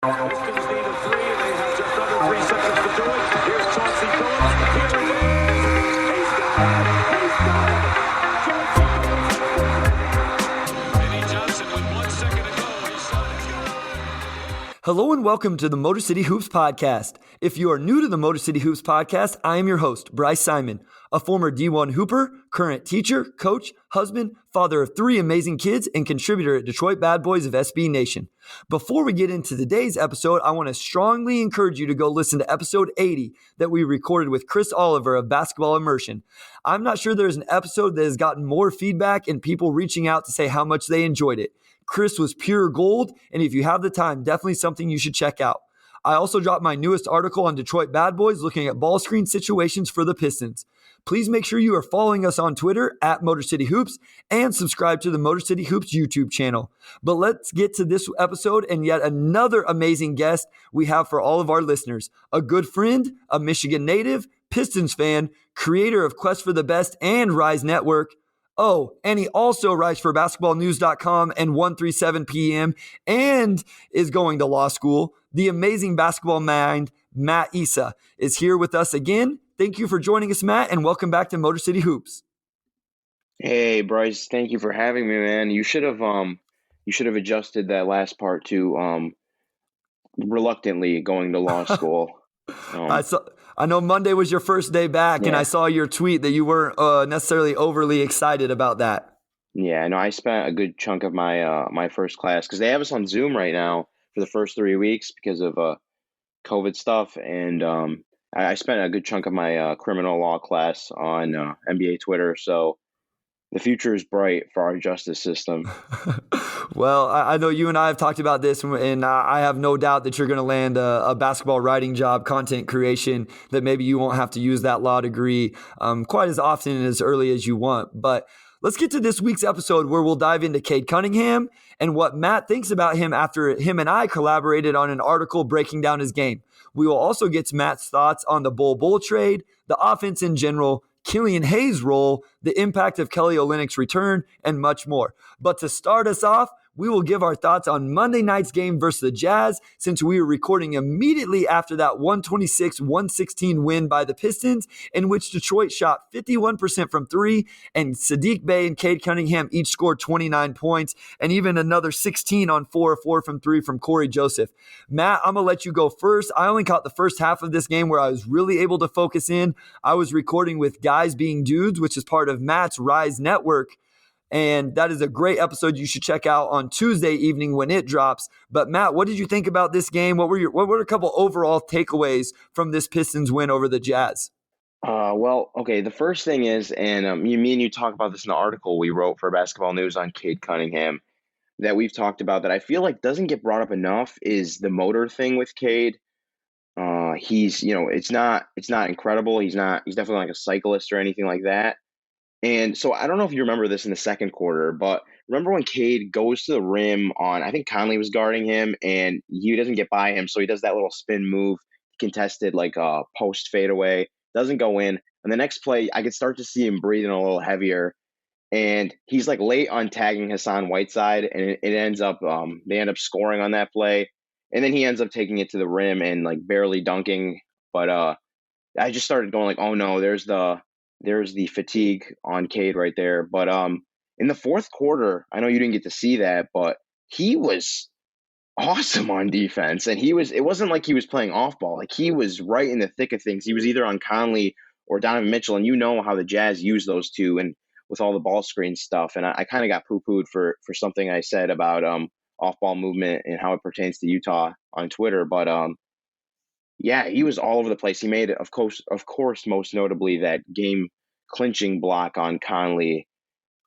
Pistons need a three, and they have just under 3 seconds to do it. Here's Chauncey Billups. Here it is. He's got it. He's got it. Vinny Johnson with 1 second to go. His son is going. Hello and welcome to the Motor City Hoops Podcast. If you are new to the Motor City Hoops Podcast, I am your host, Bryce Simon, a former D1 hooper, current teacher, coach, husband, father of 3 amazing kids, and contributor at Detroit Bad Boys of SB Nation. Before we get into today's episode, I want to strongly encourage you to go listen to episode 80 that we recorded with Chris Oliver of Basketball Immersion. I'm not sure there's an episode that has gotten more feedback and people reaching out to say how much they enjoyed it. Chris was pure gold, and if you have the time, definitely something you should check out. I also dropped my newest article on Detroit Bad Boys looking at ball screen situations for the Pistons. Please make sure you are following us on Twitter at Motor City Hoops and subscribe to the Motor City Hoops YouTube channel. But let's get to this episode and yet another amazing guest we have for all of our listeners. A good friend, a Michigan native, Pistons fan, creator of Quest for the Best and Rise Network. Oh, and he also writes for basketballnews.com and 137 PM and is going to law school. The amazing basketball mind, Mat Issa, is here with us again. Thank you for joining us, Matt, and welcome back to Motor City Hoops. Hey, Bryce, thank you for having me, man. You should have adjusted that last part to reluctantly going to law school. I know Monday was your first day back, Yeah. and I saw your tweet that you weren't necessarily overly excited about that. Yeah, no, I spent a good chunk of my my first class because they have us on Zoom right now for the first 3 weeks because of COVID stuff, and I spent a good chunk of my criminal law class on NBA Twitter. So the future is bright for our justice system. Well, I know you and I have talked about this, and I have no doubt that you're going to land a basketball writing job, content creation, that maybe you won't have to use that law degree quite as often and as early as you want. But let's get to this week's episode where we'll dive into Cade Cunningham and what Matt thinks about him after him and I collaborated on an article breaking down his game. We will also get to Matt's thoughts on the Bol Bol trade, the offense in general, Killian Hayes' role, the impact of Kelly Olynyk's return, and much more. But to start us off, we will give our thoughts on Monday night's game versus the Jazz, since we were recording immediately after that 126-116 win by the Pistons, in which Detroit shot 51% from 3, and Saddiq Bey and Cade Cunningham each scored 29 points, and even another 16 on 4-4 from 3 from Corey Joseph. Matt, I'm going to let you go first. I only caught the first half of this game where I was really able to focus in. I was recording with Guys Being Dudes, which is part of Matt's Rise Network. And that is a great episode you should check out on Tuesday evening when it drops. But Matt, what did you think about this game? What were a couple overall takeaways from this Pistons win over the Jazz? Well, okay, the first thing is, and me and you talk about this in the article we wrote for Basketball News on Cade Cunningham that we've talked about that I feel like doesn't get brought up enough is the motor thing with Cade. He's, it's not incredible. He's definitely like a cyclist or anything like that. And so I don't know if you remember this in the second quarter, but remember when Cade goes to the rim on, I think Conley was guarding him and he doesn't get by him. So he does that little spin move, contested like a post fadeaway, doesn't go in. And the next play, I could start to see him breathing a little heavier. And he's like late on tagging Hassan Whiteside, and it ends up, they end up scoring on that play. And then he ends up taking it to the rim and like barely dunking. But I just started going like, oh no, there's the fatigue on Cade right there. But in the fourth quarter, I know you didn't get to see that, but he was awesome on defense. And it wasn't like he was playing off ball. Like he was right in the thick of things. He was either on Conley or Donovan Mitchell. And you know how the Jazz use those two and with all the ball screen stuff. And I kind of got poo-pooed for something I said about off-ball movement and how it pertains to Utah on Twitter. But yeah, he was all over the place. He made, of course, most notably that game-clinching block on Conley.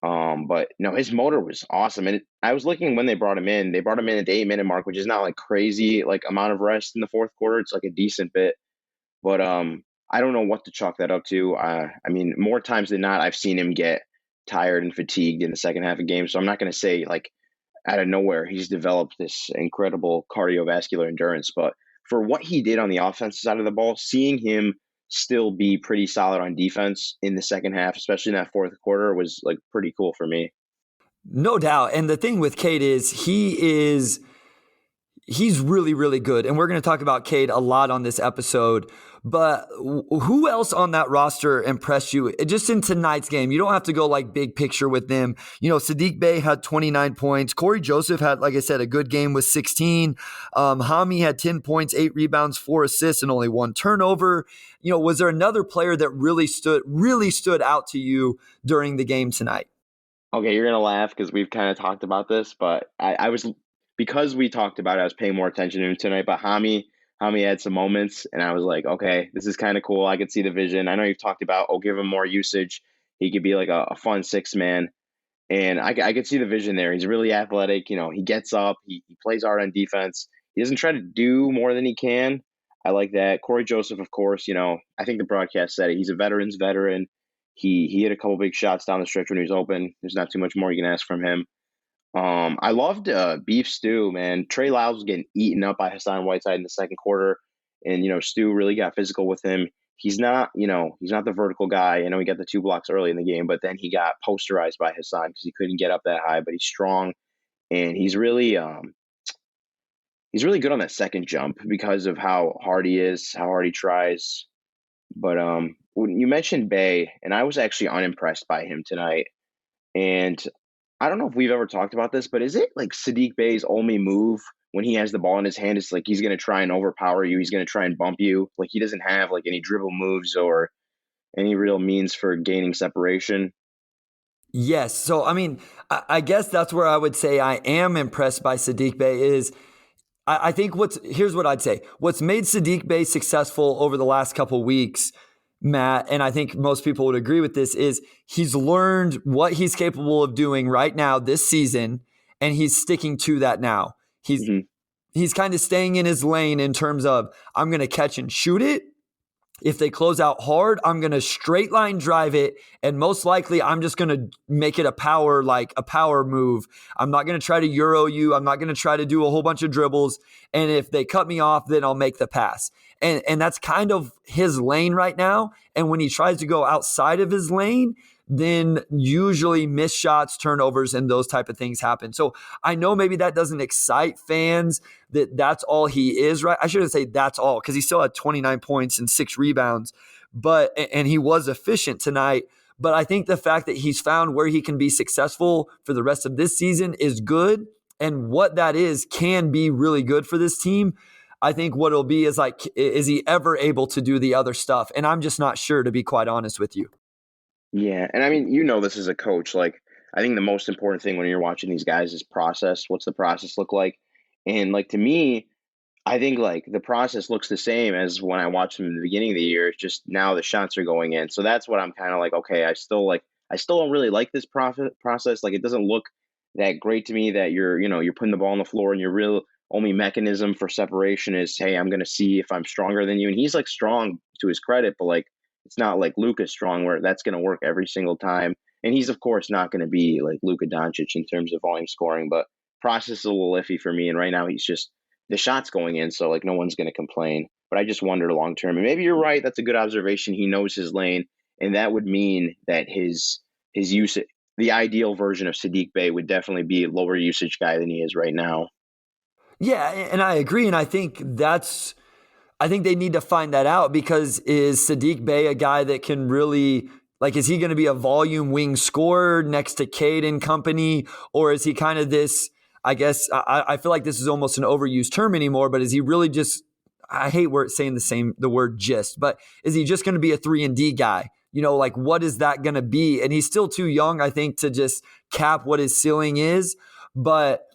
But no, his motor was awesome. And I was looking when they brought him in. They brought him in at the 8-minute mark, which is not like crazy like amount of rest in the fourth quarter. It's like a decent bit. But I don't know what to chalk that up to. I mean, more times than not, I've seen him get tired and fatigued in the second half of games. So I'm not going to say like out of nowhere he's developed this incredible cardiovascular endurance. But for what he did on the offensive side of the ball, seeing him still be pretty solid on defense in the second half, especially in that fourth quarter, was like pretty cool for me. No doubt. And the thing with Cade is he's really, really good. And we're going to talk about Cade a lot on this episode. But who else on that roster impressed you just in tonight's game? You don't have to go like big picture with them. Saddiq Bey had 29 points. Corey Joseph had, like I said, a good game with 16. Hami had 10 points, 8 rebounds, 4 assists, and only 1 turnover. Was there another player that really stood out to you during the game tonight? Okay, you're gonna laugh because we've kind of talked about this, but I was, because we talked about it, I was paying more attention to him tonight. But Hami had some moments, and I was like, okay, this is kind of cool. I could see the vision. I know you've talked about, give him more usage. He could be like a fun 6-man, and I could see the vision there. He's really athletic. He gets up. He plays hard on defense. He doesn't try to do more than he can. I like that. Corey Joseph, of course. I think the broadcast said it. He's a veteran's veteran. He hit a couple big shots down the stretch when he was open. There's not too much more you can ask from him. I loved Beef Stew, man. Trey Lyles was getting eaten up by Hassan Whiteside in the second quarter, and Stew really got physical with him. He's not the vertical guy. I know he got the 2 blocks early in the game, but then he got posterized by Hassan because he couldn't get up that high. But he's strong, and he's really good on that second jump because of how hard he is, how hard he tries. But when you mentioned Bey, and I was actually unimpressed by him tonight, and I don't know if we've ever talked about this, but is it like Saddiq Bey's only move when he has the ball in his hand is like he's going to try and overpower you, he's going to try and bump you? Like he doesn't have like any dribble moves or any real means for gaining separation? Yes. So, I guess that's where I would say I am impressed by Saddiq Bey is I think here's what I'd say. What's made Saddiq Bey successful over the last couple weeks, Matt, and I think most people would agree with this, is he's learned what he's capable of doing right now this season, and he's sticking to that now. He's kind of staying in his lane in terms of, I'm going to catch and shoot it. If they close out hard, I'm going to straight line drive it. And most likely, I'm just going to make it a power move. I'm not going to try to Euro you. I'm not going to try to do a whole bunch of dribbles. And if they cut me off, then I'll make the pass. And that's kind of his lane right now. And when he tries to go outside of his lane, then usually missed shots, turnovers, and those type of things happen. So I know maybe that doesn't excite fans that's all he is, right? I shouldn't say that's all because he still had 29 points and 6 rebounds, and he was efficient tonight. But I think the fact that he's found where he can be successful for the rest of this season is good. And what that is can be really good for this team. I think what it'll be is like, is he ever able to do the other stuff? And I'm just not sure, to be quite honest with you. Yeah, and I mean, this as a coach, like I think the most important thing when you're watching these guys is process. What's the process look like? And like to me, I think like the process looks the same as when I watched them in the beginning of the year. It's just now the shots are going in. So that's what I'm kind of like, okay, I still don't really like this process. Like it doesn't look that great to me that you're putting the ball on the floor and your real only mechanism for separation is, hey, I'm going to see if I'm stronger than you. And he's like strong to his credit, but like it's not like Luka's strong where that's going to work every single time. And he's of course not going to be like Luka Doncic in terms of volume scoring, but process is a little iffy for me. And right now he's just the shot's going in, so like no one's going to complain. But I just wondered long term, and maybe you're right. That's a good observation. He knows his lane, and that would mean that his use, the ideal version of Saddiq Bey, would definitely be a lower usage guy than he is right now. Yeah, and I agree, and I think they need to find that out because is Saddiq Bey a guy that can really, like, is he going to be a volume wing scorer next to Cade and company, or is he kind of this? I guess I feel like this is almost an overused term anymore, but is he really just, I hate saying the word just, but is he just going to be a 3-and-D guy? Like what is that going to be? And he's still too young, I think, to just cap what his ceiling is. But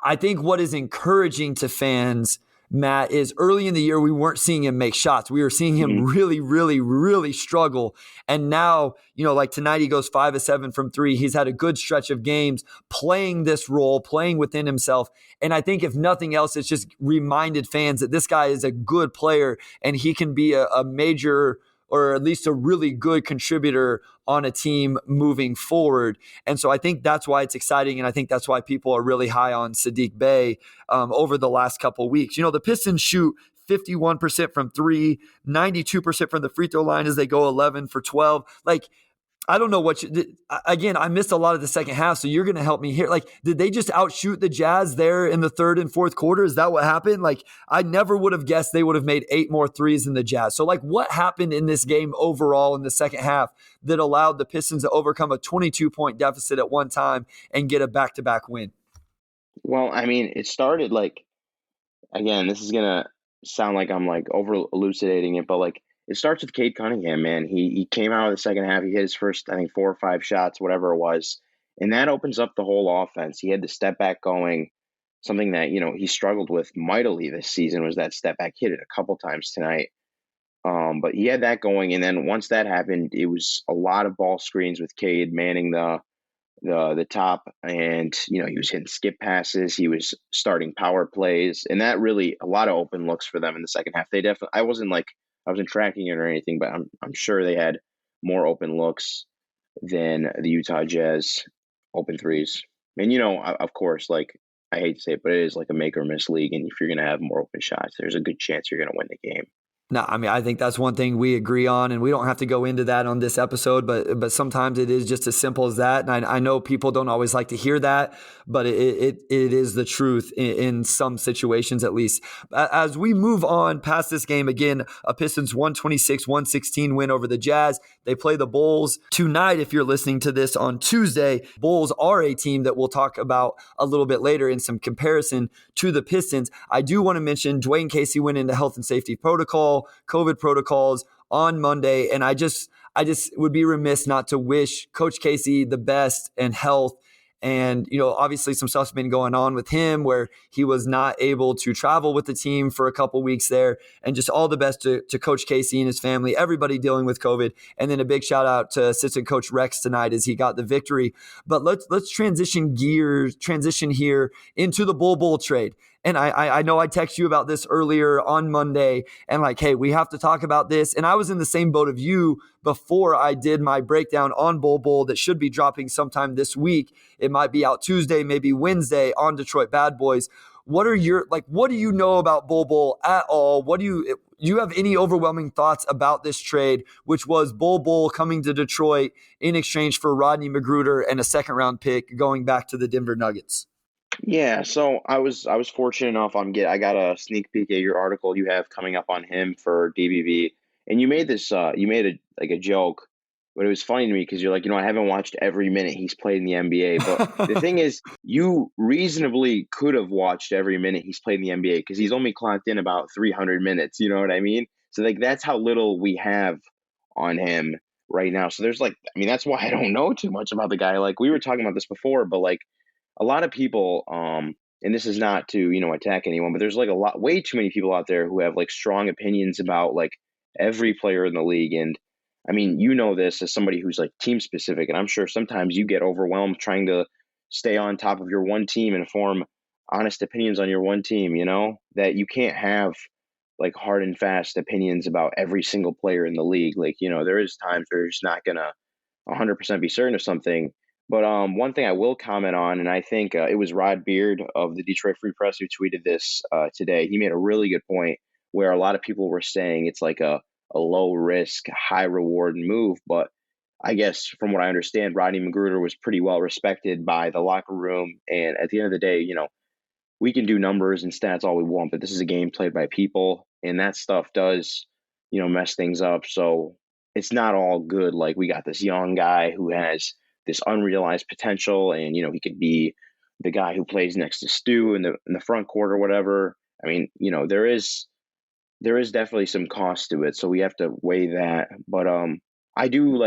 I think what is encouraging to fans, Matt, is early in the year, we weren't seeing him make shots. We were seeing him really, really, really struggle. And now, like tonight, he goes 5 of 7 from 3. He's had a good stretch of games playing this role, playing within himself. And I think if nothing else, it's just reminded fans that this guy is a good player and he can be a major, or at least a really good contributor on a team moving forward. And so I think that's why it's exciting, and I think that's why people are really high on Saddiq Bey over the last couple of weeks. The Pistons shoot 51% from 3, 92% from the free throw line as they go 11 for 12. Like, I don't know again, I missed a lot of the second half, so you're going to help me here. Like, did they just outshoot the Jazz there in the third and fourth quarter? Is that what happened? Like, I never would have guessed they would have made 8 more threes than the Jazz. So, like, what happened in this game overall in the second half that allowed the Pistons to overcome a 22-point deficit at one time and get a back-to-back win? Well, I mean, it started like, again, this is gonna sound like I'm like over elucidating it, but like it starts with Cade Cunningham, man. He came out of the second half, he hit his first, I think, 4 or 5 shots, whatever it was, and that opens up the whole offense. He had the step back going, something that he struggled with mightily this season was that step back. Hit it a couple times tonight. But he had that going, and then once that happened, it was a lot of ball screens with Cade manning the top, and he was hitting skip passes, he was starting power plays, and that really a lot of open looks for them in the second half. They definitely, I wasn't tracking it or anything, but I'm sure they had more open looks than the Utah Jazz open threes. And of course, like, I hate to say it, but it is like a make or miss league, and if you're going to have more open shots, there's a good chance you're going to win the game. No, I mean, I think that's one thing we agree on, and we don't have to go into that on this episode, but sometimes it is just as simple as that. And I know people don't always like to hear that, but it is the truth in some situations, at least. As we move on past this game, again, a Pistons 126-116 win over the Jazz. They play the Bulls tonight. If you're listening to this on Tuesday, Bulls are a team that we'll talk about a little bit later in some comparison to the Pistons. I do want to mention Dwayne Casey went into health and safety protocol, COVID protocols on Monday. And I just would be remiss not to wish Coach Casey the best and health. And, obviously some stuff's been going on with him where he was not able to travel with the team for a couple weeks there. And just all the best to Coach Casey and his family, everybody dealing with COVID. And then a big shout out to assistant coach Rex tonight as he got the victory. But let's transition here into the Bol Bol trade. And I know I texted you about this earlier on Monday and like, hey, we have to talk about this. And I was in the same boat of you before I did my breakdown on Bol Bol that should be dropping sometime this week. It might be out Tuesday, maybe Wednesday on Detroit Bad Boys. What do you know about Bol Bol at all? Do you have any overwhelming thoughts about this trade, which was Bol Bol coming to Detroit in exchange for Rodney McGruder and a second round pick going back to the Denver Nuggets? Yeah, so I was fortunate enough. I got a sneak peek at your article you have coming up on him for DBB, and you made a joke, but it was funny to me because you're like, I haven't watched every minute he's played in the NBA, but the thing is, you reasonably could have watched every minute he's played in the NBA because he's only clocked in about 300 minutes. You know what I mean? So like that's how little we have on him right now. So there's that's why I don't know too much about the guy. Like we were talking about this before, but like, a lot of people, and this is not to, attack anyone, but there's like way too many people out there who have like strong opinions about like every player in the league. And I mean, this as somebody who's like team specific, and I'm sure sometimes you get overwhelmed trying to stay on top of your one team and form honest opinions on your one team, that you can't have like hard and fast opinions about every single player in the league. Like, there is times where you're just not going to 100% be certain of something. But one thing I will comment on, and I think it was Rod Beard of the Detroit Free Press who tweeted this today. He made a really good point where a lot of people were saying it's like a low risk, high reward move. But I guess from what I understand, Rodney McGruder was pretty well respected by the locker room. And at the end of the day, we can do numbers and stats all we want, but this is a game played by people, and that stuff does, mess things up. So it's not all good. Like we got this young guy who has this unrealized potential, and he could be the guy who plays next to Stu in the front court or whatever. I mean, there is definitely some cost to it, so we have to weigh that. But I do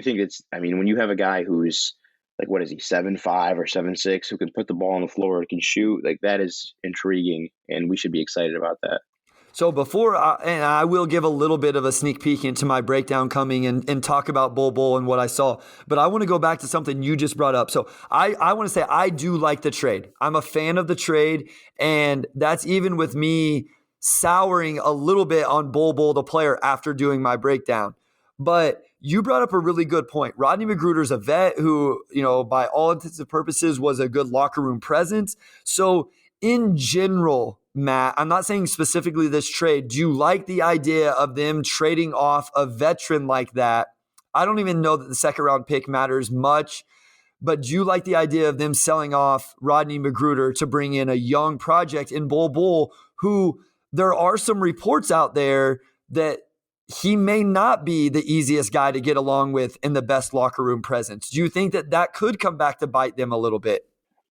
think when you have a guy who's like, what is he, 7'5" or 7'6", who can put the ball on the floor, can shoot, like that is intriguing, and we should be excited about that. So and I will give a little bit of a sneak peek into my breakdown coming and talk about Bol Bol and what I saw. But I want to go back to something you just brought up. So I want to say I do like the trade. I'm a fan of the trade. And that's even with me souring a little bit on Bol Bol, the player, after doing my breakdown. But you brought up a really good point. Rodney McGruder's a vet who, by all intents and purposes was a good locker room presence. So in general, Matt, I'm not saying specifically this trade. Do you like the idea of them trading off a veteran like that? I don't even know that the second round pick matters much. But do you like the idea of them selling off Rodney Magruder to bring in a young project in Bol Bol, who there are some reports out there that he may not be the easiest guy to get along with and the best locker room presence? Do you think that that could come back to bite them a little bit?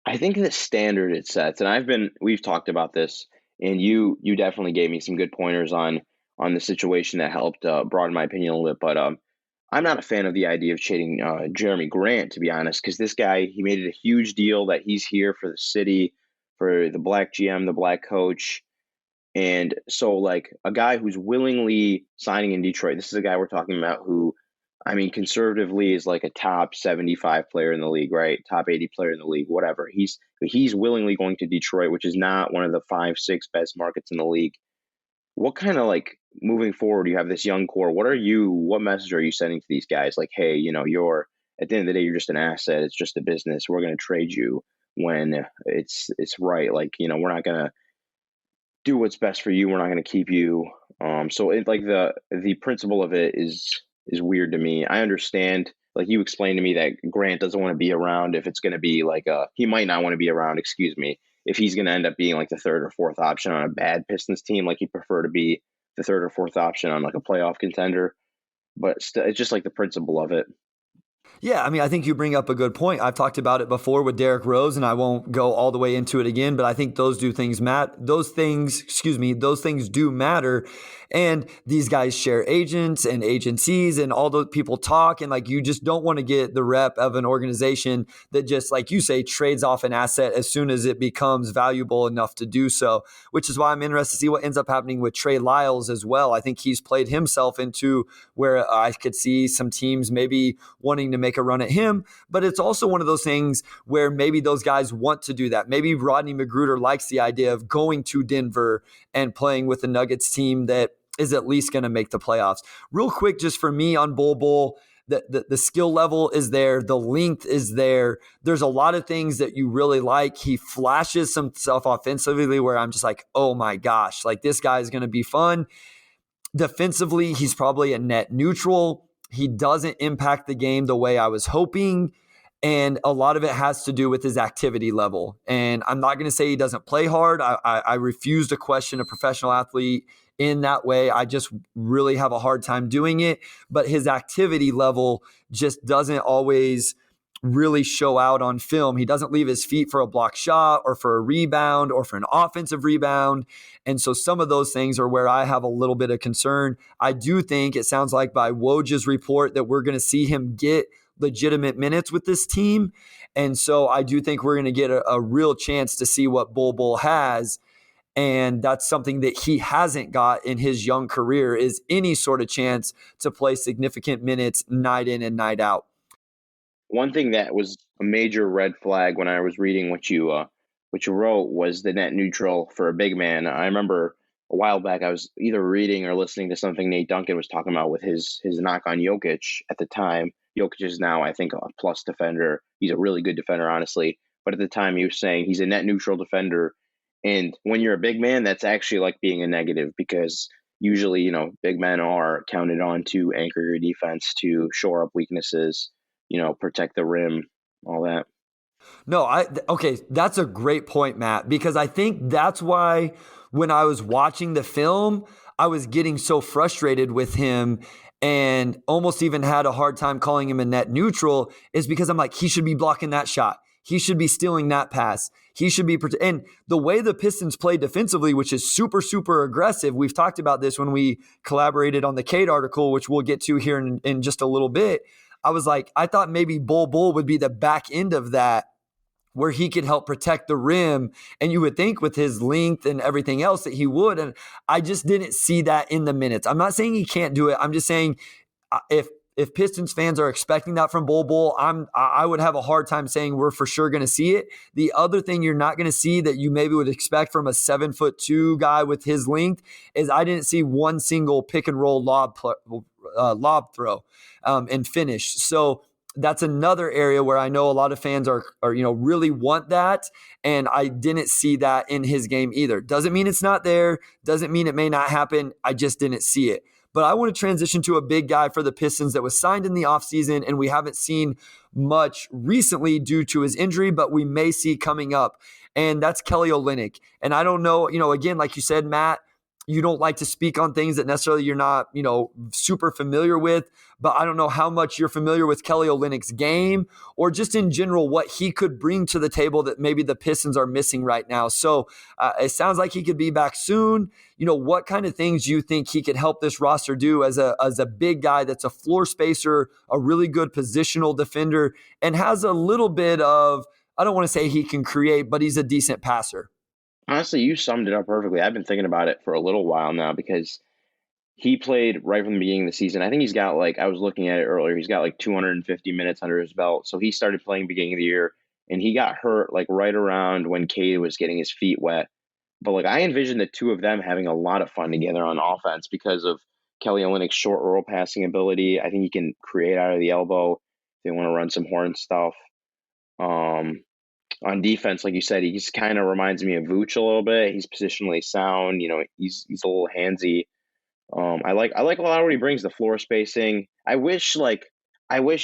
I think the standard it sets, and we've talked about this, and you definitely gave me some good pointers on the situation that helped broaden my opinion a little bit. But I'm not a fan of the idea of trading Jeremy Grant, to be honest, because this guy, he made it a huge deal that he's here for the city, for the black GM, the black coach. And so, like, a guy who's willingly signing in Detroit, this is a guy we're talking about who, I mean, conservatively is like a top 75 player in the league, right? Top 80 player in the league, whatever. He's willingly going to Detroit, which is not one of the 5, 6 best markets in the league. What kind of, like, moving forward, you have this young core. What message are you sending to these guys? Like, hey, you're, at the end of the day, you're just an asset. It's just a business. We're going to trade you when it's right. Like, we're not going to do what's best for you. We're not going to keep you. So like the principle of it is weird to me. I understand, like you explained to me, that Grant doesn't want to be around if it's going to be like he might not want to be around, excuse me, if he's going to end up being like the third or fourth option on a bad Pistons team. Like, he'd prefer to be the third or fourth option on like a playoff contender. But it's just like the principle of it. Yeah, I mean, I think you bring up a good point. I've talked about it before with Derrick Rose, and I won't go all the way into it again, but I think those things do matter. And these guys share agents and agencies, and all those people talk, and like, you just don't want to get the rep of an organization that just, like you say, trades off an asset as soon as it becomes valuable enough to do so, which is why I'm interested to see what ends up happening with Trey Lyles as well. I think he's played himself into where I could see some teams maybe wanting to make a run at him, but it's also one of those things where maybe those guys want to do that. Maybe Rodney Magruder likes the idea of going to Denver and playing with the Nuggets team that is at least going to make the playoffs. Real quick, just for me on Bol Bol, the skill level is there. The length is there. There's a lot of things that you really like. He flashes some stuff offensively where I'm just like, oh my gosh, like, this guy is going to be fun. Defensively, he's probably a net neutral. He doesn't impact the game the way I was hoping. And a lot of it has to do with his activity level. And I'm not going to say he doesn't play hard. I refuse to question a professional athlete in that way. I just really have a hard time doing it. But his activity level just doesn't always really show out on film. He doesn't leave his feet for a block shot or for a rebound or for an offensive rebound. And so some of those things are where I have a little bit of concern. I do think it sounds like by Woj's report that we're going to see him get legitimate minutes with this team. And so I do think we're going to get a real chance to see what Bol Bol has. And that's something that he hasn't got in his young career, is any sort of chance to play significant minutes night in and night out. One thing that was a major red flag when I was reading what you wrote was the net neutral for a big man. I remember a while back I was either reading or listening to something Nate Duncan was talking about with his knock on Jokic at the time. Jokic is now, I think, a plus defender. He's a really good defender, honestly. But at the time, he was saying he's a net neutral defender. And when you're a big man, that's actually like being a negative, because usually, big men are counted on to anchor your defense, to shore up weaknesses, protect the rim, all that. No, okay, that's a great point, Matt, because I think that's why when I was watching the film, I was getting so frustrated with him and almost even had a hard time calling him a net neutral, is because I'm like, he should be blocking that shot. He should be stealing that pass. He should be, and the way the Pistons play defensively, which is super, super aggressive. We've talked about this when we collaborated on the Cade article, which we'll get to here in just a little bit. I was like, I thought maybe Bol Bol would be the back end of that, where he could help protect the rim. And you would think with his length and everything else that he would. And I just didn't see that in the minutes. I'm not saying he can't do it. I'm just saying if Pistons fans are expecting that from Bol Bol, I would have a hard time saying we're for sure going to see it. The other thing you're not going to see that you maybe would expect from a 7'2" guy with his length is I didn't see one single pick and roll lob throw and finish. So that's another area where I know a lot of fans are really want that, and I didn't see that in his game either. Doesn't mean it's not there. Doesn't mean it may not happen. I just didn't see it. But I want to transition to a big guy for the Pistons that was signed in the offseason, and we haven't seen much recently due to his injury, but we may see coming up. And that's Kelly Olynyk. And I don't know, again, like you said, Matt, you don't like to speak on things that necessarily you're not, super familiar with, but I don't know how much you're familiar with Kelly Olynyk's game or just in general what he could bring to the table that maybe the Pistons are missing right now. So it sounds like he could be back soon. What kind of things you think he could help this roster do as a big guy that's a floor spacer, a really good positional defender, and has a little bit of, I don't want to say he can create, but he's a decent passer. Honestly, you summed it up perfectly. I've been thinking about it for a little while now because he played right from the beginning of the season. I think he's got I was looking at it earlier, he's got 250 minutes under his belt. So he started playing beginning of the year and he got hurt right around when Cade was getting his feet wet. But I envision the two of them having a lot of fun together on offense because of Kelly Olynyk's short roll passing ability. I think he can create out of the elbow. They want to run some horn stuff. On defense, like you said, he just kind of reminds me of Vooch a little bit. He's positionally sound. He's a little handsy. I like a lot of what he brings, the floor spacing. I wish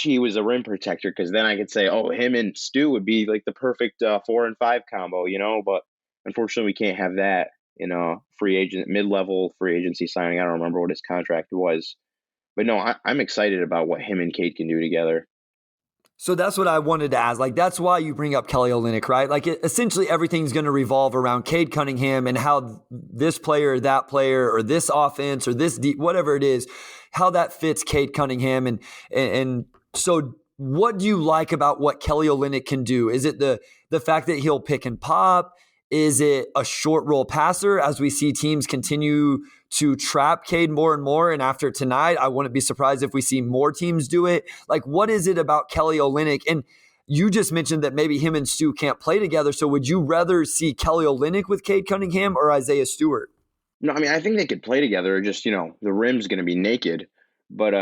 he was a rim protector because then I could say, oh, him and Stu would be the perfect 4 and 5 combo, But unfortunately, we can't have that in a mid-level free agency signing. I don't remember what his contract was, but no, I'm excited about what him and Cade can do together. So that's what I wanted to ask. That's why you bring up Kelly Olynyk, right? Essentially everything's going to revolve around Cade Cunningham and how this player, that player, or this offense, or this whatever it is, how that fits Cade Cunningham. And so what do you like about what Kelly Olynyk can do? Is it the fact that he'll pick and pop? Is it a short roll passer as we see teams continue to trap Cade more and more? And after tonight, I wouldn't be surprised if we see more teams do it. What is it about Kelly Olynyk? And you just mentioned that maybe him and Stu can't play together. So would you rather see Kelly Olynyk with Cade Cunningham or Isaiah Stewart? No, I mean, I think they could play together. Just, the rim's going to be naked. But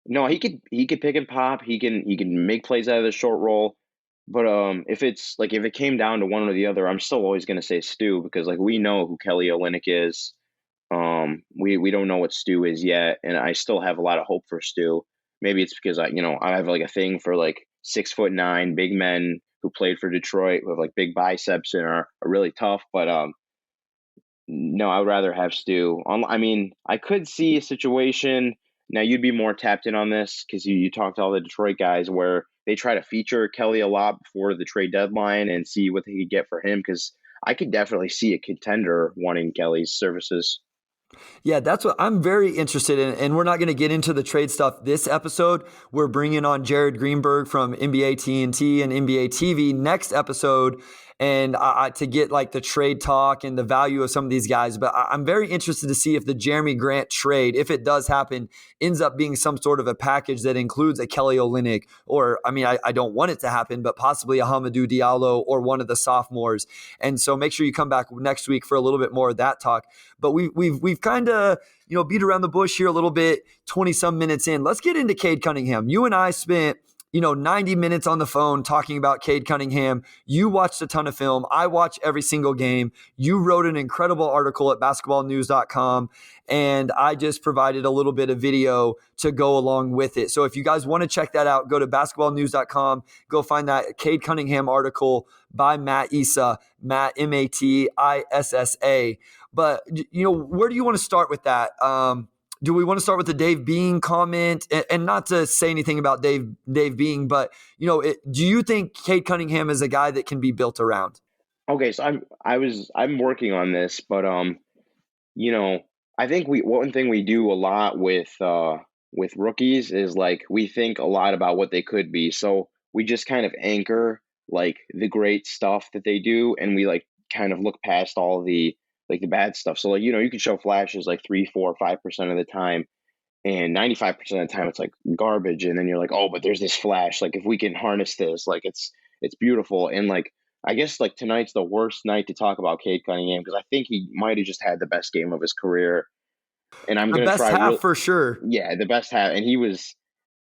no, he could pick and pop. He can make plays out of the short roll. But if it came down to one or the other, I'm still always going to say Stu because we know who Kelly Olynyk is. We don't know what Stu is yet, and I still have a lot of hope for Stu. Maybe it's because I have a thing for 6'9" big men who played for Detroit who have big biceps and are really tough. But no, I would rather have Stu. I mean, I could see a situation. Now, you'd be more tapped in on this because you talk to all the Detroit guys where they try to feature Kelly a lot before the trade deadline and see what they could get for him because I could definitely see a contender wanting Kelly's services. Yeah, that's what I'm very interested in. And we're not going to get into the trade stuff this episode. We're bringing on Jared Greenberg from NBA TNT and NBA TV next episode. And to get the trade talk and the value of some of these guys. But I'm very interested to see if the Jeremy Grant trade, if it does happen, ends up being some sort of a package that includes a Kelly Olynyk, or I don't want it to happen, but possibly a Hamidou Diallo or one of the sophomores. And so make sure you come back next week for a little bit more of that talk. But we've kind of beat around the bush here a little bit, 20 some minutes in. Let's get into Cade Cunningham. You and I spent 90 minutes on the phone talking about Cade Cunningham. You watched a ton of film. I watch every single game. You wrote an incredible article at basketballnews.com, and I just provided a little bit of video to go along with it. So if you guys want to check that out, go to basketballnews.com. Go find that Cade Cunningham article by Mat Issa, Matt, Matissa. But, where do you want to start with that? Do we want to start with the Dave Being comment? And not to say anything about Dave Being, but do you think Cade Cunningham is a guy that can be built around? Okay, so I'm working on this, but I think one thing we do a lot with rookies is we think a lot about what they could be. So we just kind of anchor the great stuff that they do, and we kind of look past all the the bad stuff. So you can show flashes 3, 4, 5% of the time, and 95% of the time it's garbage. And then you're oh, but there's this flash. If we can harness this, it's beautiful. And I guess tonight's the worst night to talk about Cade Cunningham because I think he might have just had the best game of his career. And I'm going to try half for sure. Yeah, the best half. And he was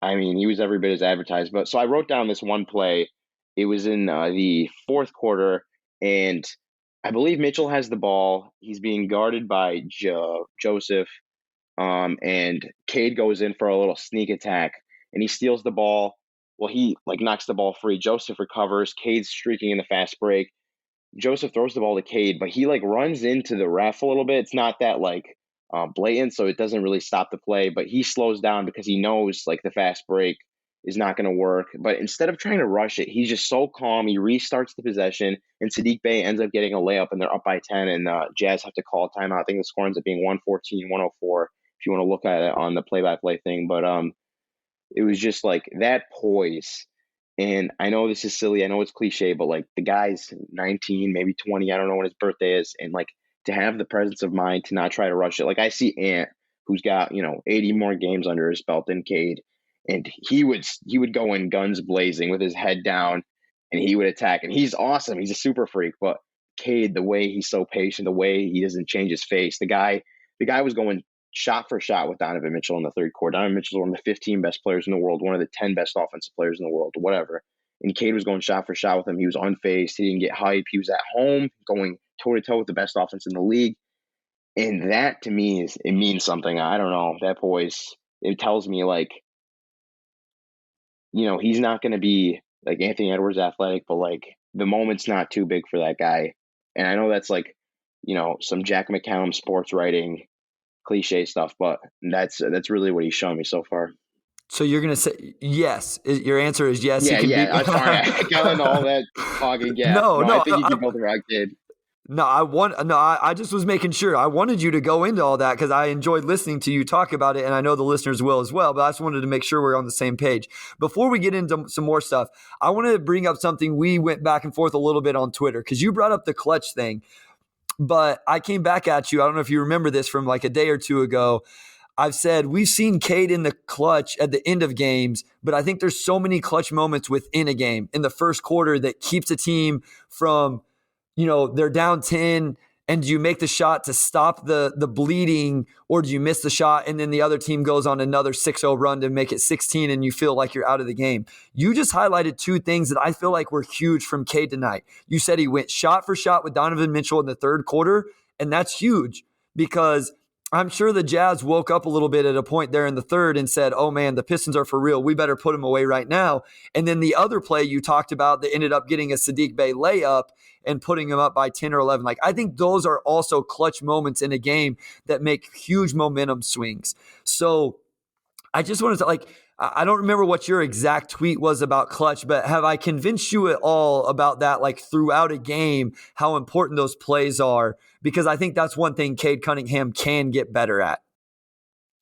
every bit as advertised. But so I wrote down this one play. It was in the fourth quarter, and I believe Mitchell has the ball. He's being guarded by Joseph. And Cade goes in for a little sneak attack, and he steals the ball. Well, he like knocks the ball free. Joseph recovers. Cade's streaking in the fast break. Joseph throws the ball to Cade, but he like runs into the ref a little bit. It's not that like blatant, so it doesn't really stop the play. But he slows down because he knows like the fast break is not going to work. But instead of trying to rush it, he's just so calm. He restarts the possession, and Sadiq Bey ends up getting a layup, and they're up by 10. And Jazz have to call a timeout. I think the score ends up being 114-104 if you want to look at it on the play-by-play thing. But it was just like that poise. And I know this is silly. I know it's cliche, but like the guy's 19, maybe 20. I don't know when his birthday is. And like to have the presence of mind to not try to rush it. Like I see Ant, who's got, 80 more games under his belt than Cade. And he would go in guns blazing with his head down, and he would attack. And he's awesome. He's a super freak. But Cade, the way he's so patient, the way he doesn't change his face, the guy was going shot for shot with Donovan Mitchell in the third quarter. Donovan Mitchell is one of the 15 best players in the world, one of the 10 best offensive players in the world, whatever. And Cade was going shot for shot with him. He was unfazed. He didn't get hype. He was at home going toe-to-toe with the best offense in the league. And that, to me, it means something. I don't know. That poise, it tells me, like, he's not going to be like Anthony Edwards athletic, but, like, the moment's not too big for that guy. And I know that's, like, some Jack McCallum sports writing cliche stuff, but that's really what he's shown me so far. So you're going to say yes. Your answer is yes. Yeah. I'm sorry. I got into all that talk again. No, I think you can build the right kid. I just was making sure. I wanted you to go into all that because I enjoyed listening to you talk about it, and I know the listeners will as well, but I just wanted to make sure we're on the same page. Before we get into some more stuff, I want to bring up something we went back and forth a little bit on Twitter because you brought up the clutch thing, but I came back at you. I don't know if you remember this from like a day or two ago. I've said we've seen Cade in the clutch at the end of games, but I think there's so many clutch moments within a game in the first quarter that keeps a team from, they're down 10 and do you make the shot to stop the bleeding, or do you miss the shot and then the other team goes on another 6-0 run to make it 16 and you feel like you're out of the game? You just highlighted two things that I feel like were huge from Cade tonight. You said he went shot for shot with Donovan Mitchell in the third quarter, and that's huge because I'm sure the Jazz woke up a little bit at a point there in the third and said, oh man, the Pistons are for real. We better put them away right now. And then the other play you talked about that ended up getting a Sadiq Bey layup and putting him up by 10 or 11. Like, I think those are also clutch moments in a game that make huge momentum swings. So I just wanted to, I don't remember what your exact tweet was about clutch, but have I convinced you at all about that, like throughout a game, how important those plays are? Because I think that's one thing Cade Cunningham can get better at.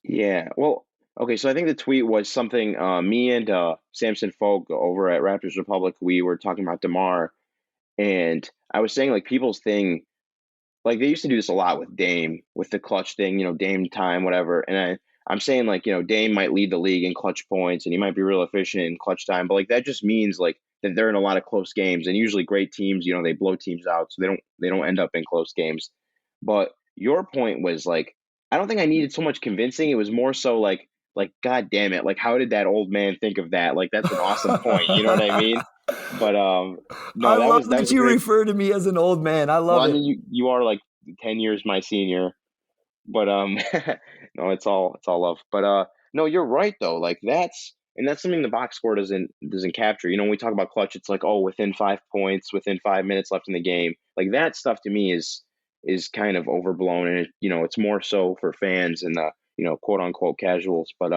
Yeah, well, okay, so I think the tweet was something me and Samson Folk over at Raptors Republic, we were talking about DeMar, and I was saying, like, people's thing, like, they used to do this a lot with Dame, with the clutch thing, Dame time, whatever, and I'm saying, like, Dame might lead the league in clutch points, and he might be real efficient in clutch time, but, like, that just means, like, that they're in a lot of close games, and usually great teams, they blow teams out, so they don't end up in close games. But your point was, like, I don't think I needed so much convincing. It was more so like, God damn it, like, how did that old man think of that? Like, that's an awesome point. You know what I mean? But no, I love that you refer to me as an old man. I love it. I mean, you are like 10 years my senior. But no, it's all love. But no, you're right though. Like, that's something the box score doesn't capture. When we talk about clutch, it's like, oh, within 5 points, within 5 minutes left in the game. Like, that stuff to me is kind of overblown, and it's more so for fans and the quote unquote casuals. But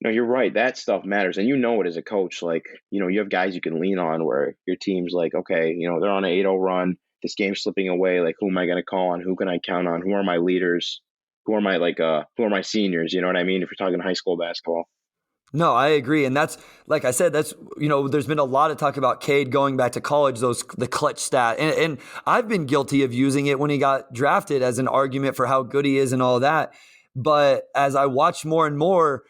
no, you're right. That stuff matters, and it as a coach. Like, you have guys you can lean on where your team's like, okay, they're on an 8-0 run. This game's slipping away. Like, who am I going to call on? Who can I count on? Who are my leaders? Who are my seniors? You know what I mean? If you're talking high school basketball. No, I agree. And that's, like I said, that's, there's been a lot of talk about Cade going back to college, the clutch stat. And I've been guilty of using it when he got drafted as an argument for how good he is and all that. But as I watch more and more,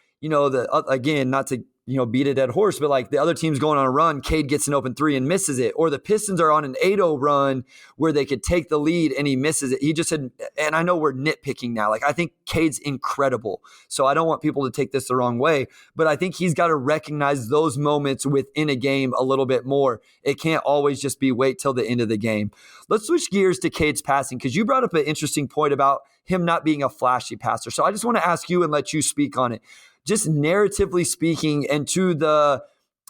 again, not to beat a dead horse, but like the other team's going on a run, Cade gets an open three and misses it. Or the Pistons are on an 8-0 run where they could take the lead and he misses it. He just said, and I know we're nitpicking now. Like, I think Cade's incredible. So I don't want people to take this the wrong way, but I think he's got to recognize those moments within a game a little bit more. It can't always just be wait till the end of the game. Let's switch gears to Cade's passing, because you brought up an interesting point about him not being a flashy passer. So I just want to ask you and let you speak on it. Just narratively speaking, and to the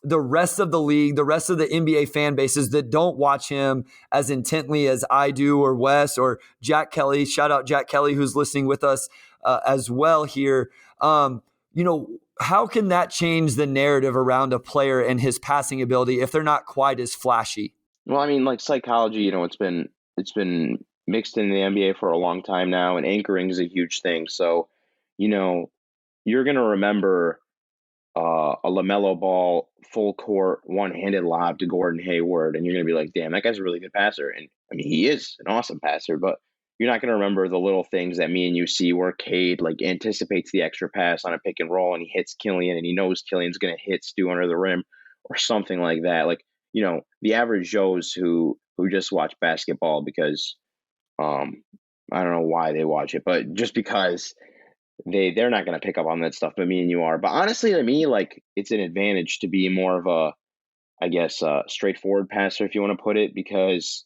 rest of the league, the rest of the NBA fan bases that don't watch him as intently as I do, or Wes, or Jack Kelly. Shout out Jack Kelly, who's listening with us as well here. How can that change the narrative around a player and his passing ability if they're not quite as flashy? Well, I mean, like psychology, it's been mixed in the NBA for a long time now, and anchoring is a huge thing. So, you're going to remember a LaMelo Ball full court one-handed lob to Gordon Hayward, and you're going to be like, damn, that guy's a really good passer. And I mean, he is an awesome passer, but you're not going to remember the little things that me and you see where Cade like anticipates the extra pass on a pick and roll and he hits Killian and he knows Killian's going to hit Stu under the rim or something like that. Like, the average Joes who just watch basketball because I don't know why they watch it, but just because they're not going to pick up on that stuff, but me and you are. But honestly, to me, like, it's an advantage to be more of a, I guess, straightforward passer, if you want to put it, because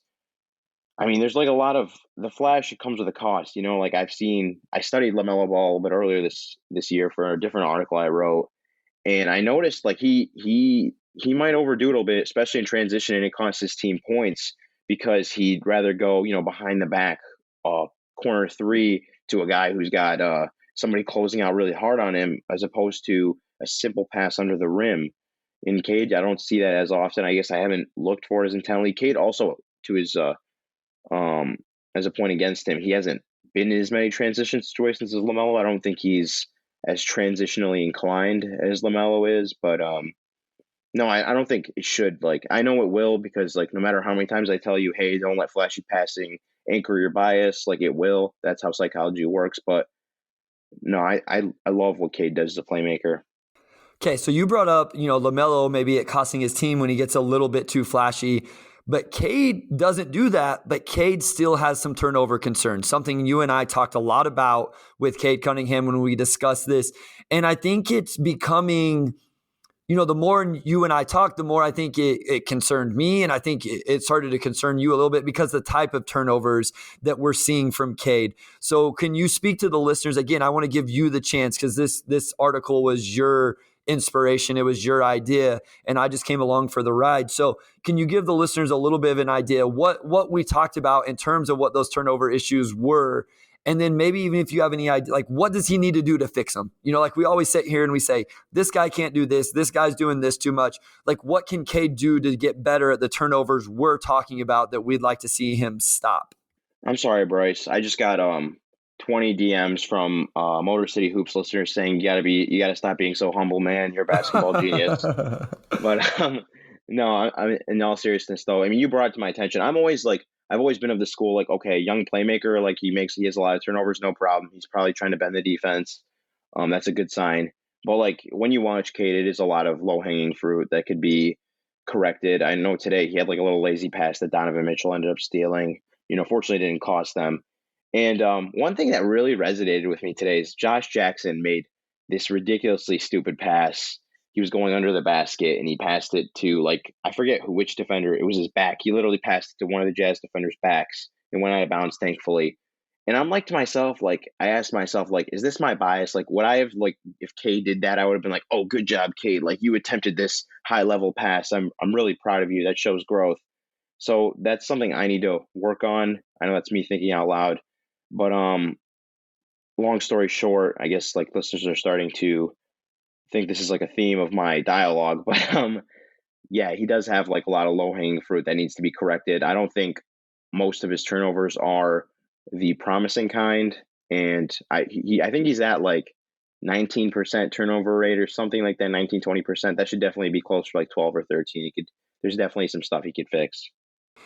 I mean, there's like a lot of the flash. It comes with a cost, like I studied LaMelo Ball a little bit earlier this year for a different article I wrote, and I noticed like he might overdo it a little bit, especially in transition, and it costs his team points because he'd rather go, behind the back, corner three to a guy who's got somebody closing out really hard on him, as opposed to a simple pass under the rim. In Cade, I don't see that as often. I guess I haven't looked for it as intently. Cade also, to his as a point against him, he hasn't been in as many transition situations as LaMelo. I don't think he's as transitionally inclined as LaMelo is, but no, I don't think it should. Like, I know it will, because like no matter how many times I tell you, hey, don't let flashy passing anchor your bias, like it will. That's how psychology works. But no, I love what Cade does as a playmaker. Okay, so you brought up, LaMelo maybe it costing his team when he gets a little bit too flashy. But Cade doesn't do that, but Cade still has some turnover concerns, something you and I talked a lot about with Cade Cunningham when we discussed this. And I think it's becoming, the more you and I talk, the more I think it concerned me. And I think it started to concern you a little bit because the type of turnovers that we're seeing from Cade. So can you speak to the listeners? Again, I want to give you the chance, because this article was your inspiration. It was your idea, and I just came along for the ride. So can you give the listeners a little bit of an idea what we talked about in terms of what those turnover issues were? And then maybe even if you have any idea, like, what does he need to do to fix them? Like we always sit here and we say, this guy can't do this guy's doing this too much. Like, what can Cade do to get better at the turnovers we're talking about that we'd like to see him stop? I'm sorry, Bryce. I just got 20 DMs from Motor City Hoops listeners saying you gotta stop being so humble, man. You're a basketball genius. But no, I in all seriousness though, I mean, you brought it to my attention. I've always been of the school, like, okay, young playmaker, like he has a lot of turnovers, no problem. He's probably trying to bend the defense. That's a good sign. But like when you watch Cade, it is a lot of low hanging fruit that could be corrected. I know today he had like a little lazy pass that Donovan Mitchell ended up stealing. Fortunately it didn't cost them. And one thing that really resonated with me today is Josh Jackson made this ridiculously stupid pass. He was going under the basket and he passed it to, like, I forget which defender. It was his back. He literally passed it to one of the Jazz defenders' backs and went out of bounds, thankfully. And I'm like to myself, like, I asked myself, like, is this my bias? Like, would I have, like, if Cade did that, I would have been like, oh, good job, Cade. Like, you attempted this high level pass. I'm really proud of you. That shows growth. So that's something I need to work on. I know that's me thinking out loud. But long story short, I guess like listeners are starting to think this is like a theme of my dialogue. But yeah, he does have like a lot of low hanging fruit that needs to be corrected. I don't think most of his turnovers are the promising kind, and I think he's at like 19% turnover rate or something like that, 19-20%. That should definitely be closer to like 12 or 13. There's definitely some stuff he could fix.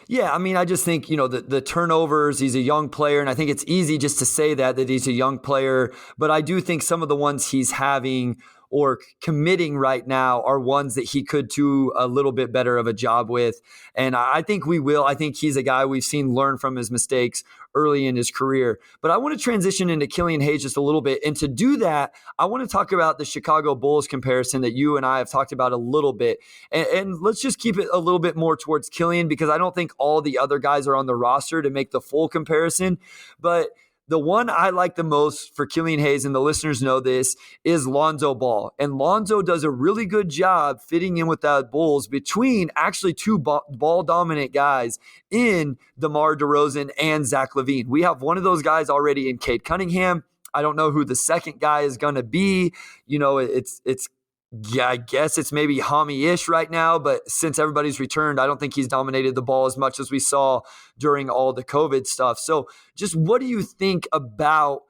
Yeah, I mean, I just think, the turnovers, he's a young player, and I think it's easy just to say that he's a young player, but I do think some of the ones he's having or committing right now are ones that he could do a little bit better of a job with. And I think we will. I think he's a guy we've seen learn from his mistakes early in his career. But I want to transition into Killian Hayes just a little bit. And to do that, I want to talk about the Chicago Bulls comparison that you and I have talked about a little bit. And let's just keep it a little bit more towards Killian, because I don't think all the other guys are on the roster to make the full comparison. But the one I like the most for Killian Hayes, and the listeners know this, is Lonzo Ball. And Lonzo does a really good job fitting in with that Bulls between actually two ball-dominant guys in DeMar DeRozan and Zach LaVine. We have one of those guys already in Cade Cunningham. I don't know who the second guy is going to be. I guess it's maybe Hami-ish right now, but since everybody's returned, I don't think he's dominated the ball as much as we saw during all the COVID stuff. So just what do you think about